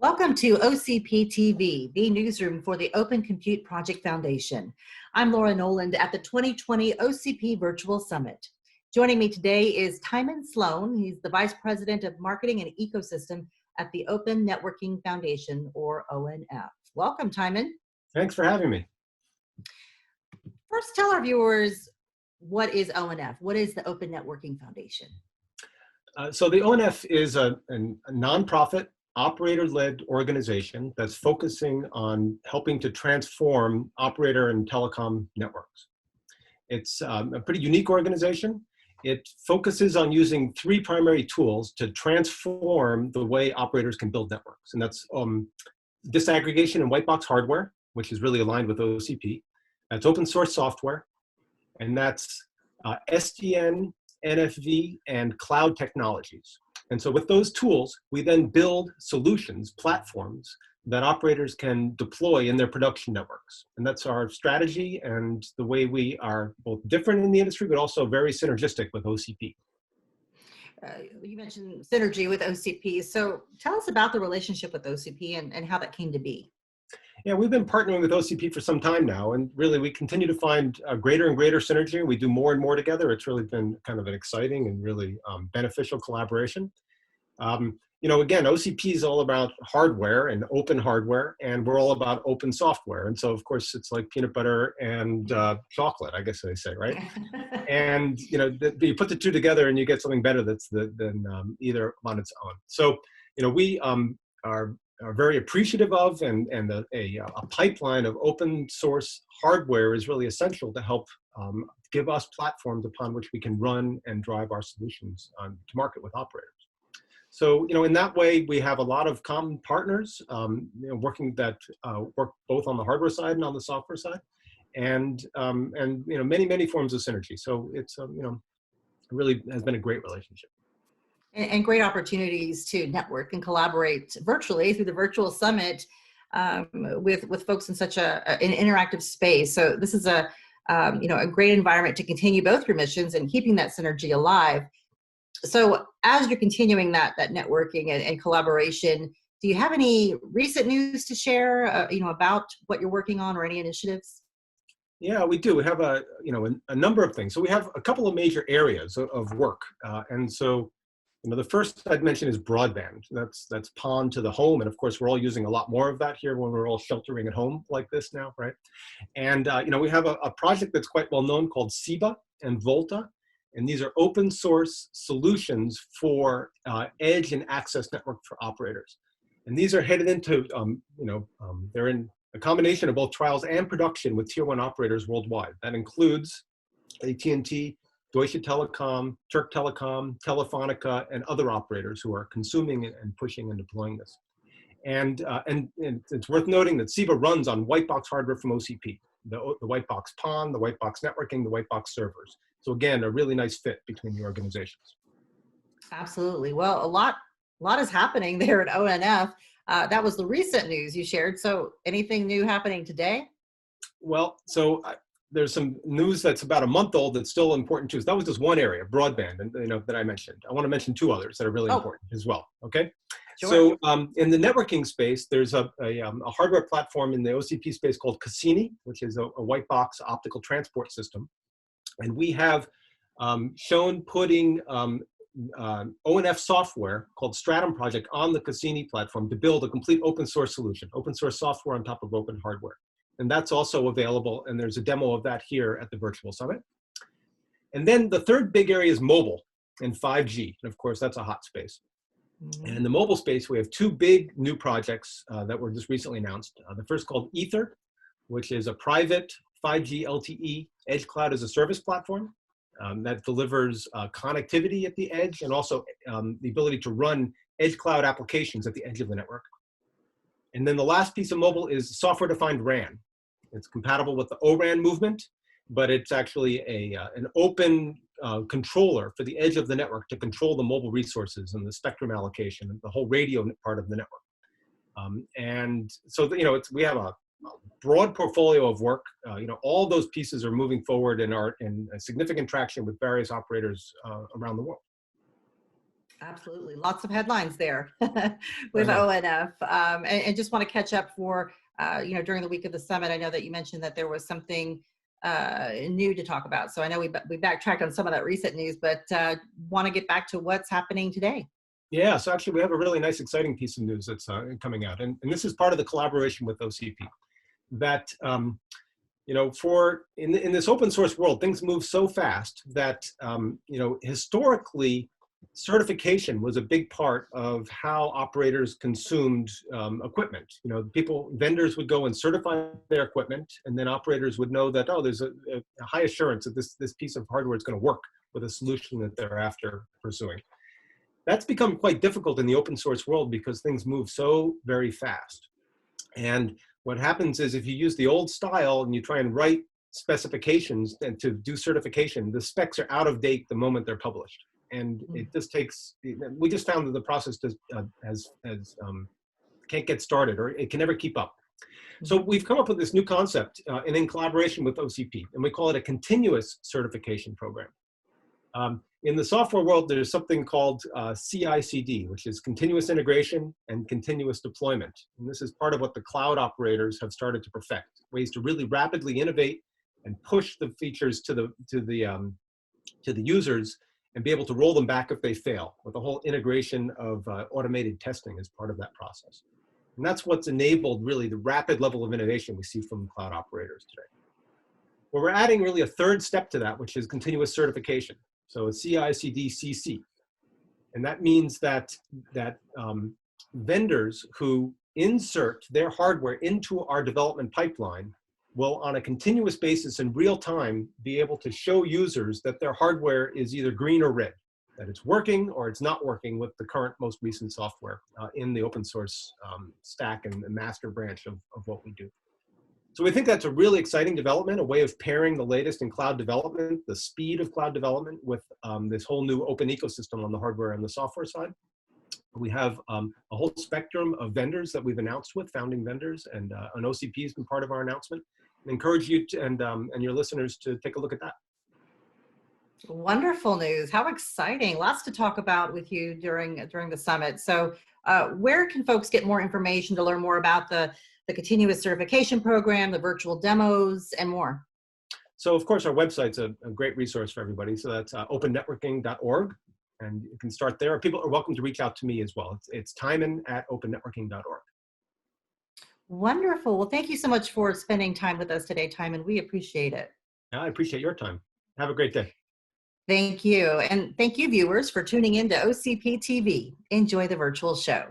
Welcome to OCP TV, the newsroom for the Open Compute Project Foundation. I'm Laura Noland at the 2020 OCP Virtual Summit. Joining me today is Timon Sloane. He's the Vice President of Marketing and Ecosystem at the Open Networking Foundation, or ONF. Welcome, Timon. Thanks for having me. First, tell our viewers, what is ONF? What is the Open Networking Foundation? So the ONF is a nonprofit, operator-led organization that's focusing on helping to transform operator and telecom networks. It's a pretty unique organization. It focuses on using three primary tools to transform the way operators can build networks. And that's disaggregation and white box hardware, which is really aligned with OCP. That's open source software. And that's SDN, NFV, and cloud technologies. And so with those tools, we then build solutions, platforms that operators can deploy in their production networks. And that's our strategy and the way we are both different in the industry, but also very synergistic with OCP. You mentioned synergy with OCP. So tell us about the relationship with OCP and how that came to be. Yeah, we've been partnering with OCP for some time now, and really we continue to find a greater and greater synergy. We do more and more together. It's really been kind of an exciting and really beneficial collaboration. Again, OCP is all about hardware and open hardware, and we're all about open software. And so, of course, it's like peanut butter and chocolate, I guess they say, right? And, you put the two together and you get something better than either on its own. So, we are very appreciative of, and a pipeline of open source hardware is really essential to help give us platforms upon which we can run and drive our solutions to market with operators. So, in that way, we have a lot of common partners working work both on the hardware side and on the software side, and many forms of synergy. So it's it really has been a great relationship. And great opportunities to network and collaborate virtually through the virtual summit with folks in such an interactive space. So this is a great environment to continue both your missions and keeping that synergy alive. So as you're continuing that networking and collaboration, do you have any recent news to share about what you're working on or any initiatives? Yeah, we do. We have a number of things. So we have a couple of major areas of work, and so. The first I'd mention is broadband. That's PON to the home, and of course we're all using a lot more of that here when we're all sheltering at home like this now, right? And we have a project that's quite well known called CEBA and Volta, and these are open source solutions for edge and access network for operators. And these are headed into they're in a combination of both trials and production with tier 1 operators worldwide. That includes AT&T, Deutsche Telekom, Turk Telekom, Telefonica, and other operators who are consuming and pushing and deploying this. And it's worth noting that CEBA runs on white box hardware from OCP, the white box PON, the white box networking, the white box servers. So again, a really nice fit between the organizations. Absolutely. Well, a lot is happening there at ONF. That was the recent news you shared. So anything new happening today? Well, so there's some news that's about a month old that's still important too. So that was just one area, broadband, and that I mentioned. I want to mention two others that are really important as well. Okay. Sure. So in the networking space, there's a hardware platform in the OCP space called Cassini, which is a white box optical transport system, and we have shown putting ONF software called Stratum Project on the Cassini platform to build a complete open source solution, open source software on top of open hardware. And that's also available, and there's a demo of that here at the Virtual Summit. And then the third big area is mobile and 5G, and of course that's a hot space. And in the mobile space, we have two big new projects that were just recently announced. The first called Ether, which is a private 5G LTE edge cloud as a service platform that delivers connectivity at the edge and also the ability to run edge cloud applications at the edge of the network. And then the last piece of mobile is software-defined RAN. It's compatible with the O-RAN movement, but it's actually an open controller for the edge of the network to control the mobile resources and the spectrum allocation and the whole radio part of the network. And so we have a broad portfolio of work. All those pieces are moving forward and are in significant traction with various operators around the world. Absolutely. Lots of headlines there with ONF. And just want to catch up for, during the week of the summit, I know that you mentioned that there was something new to talk about. So I know we backtracked on some of that recent news, but want to get back to what's happening today. Yeah, so actually we have a really nice, exciting piece of news that's coming out. And this is part of the collaboration with OCP that, in this open source world, things move so fast that, historically, certification was a big part of how operators consumed equipment. Vendors would go and certify their equipment, and then operators would know that, oh, there's a high assurance that this piece of hardware is going to work with a solution that they're after pursuing. That's become quite difficult in the open source world because things move so very fast. And what happens is if you use the old style and you try and write specifications and to do certification, the specs are out of date the moment they're published. And it just takes, we just found that the process can't get started, or it can never keep up. So we've come up with this new concept and in collaboration with OCP, and we call it a continuous certification program. In the software world, there's something called CI/CD, which is continuous integration and continuous deployment. And this is part of what the cloud operators have started to perfect, ways to really rapidly innovate and push the features to the users and be able to roll them back if they fail, with the whole integration of automated testing as part of that process. And that's what's enabled really the rapid level of innovation we see from cloud operators today. Well, we're adding really a third step to that, which is continuous certification. So it's CI/CD/CC. And that means that vendors who insert their hardware into our development pipeline will, on a continuous basis in real time, be able to show users that their hardware is either green or red, that it's working or it's not working with the current most recent software in the open source stack and the master branch of what we do. So we think that's a really exciting development, a way of pairing the latest in cloud development, the speed of cloud development, with this whole new open ecosystem on the hardware and the software side. We have a whole spectrum of vendors that we've announced with, founding vendors, and an OCP has been part of our announcement. I encourage you to, and your listeners to take a look at that. Wonderful news. How exciting. Lots to talk about with you during the summit. So where can folks get more information to learn more about the continuous certification program, the virtual demos, and more? So of course, our website's a great resource for everybody. So that's opennetworking.org, and you can start there. People are welcome to reach out to me as well. It's timon@opennetworking.org. Wonderful. Well, thank you so much for spending time with us today, Timon. We appreciate it. I appreciate your time. Have a great day. Thank you. And thank you, viewers, for tuning in to OCP TV. Enjoy the virtual show.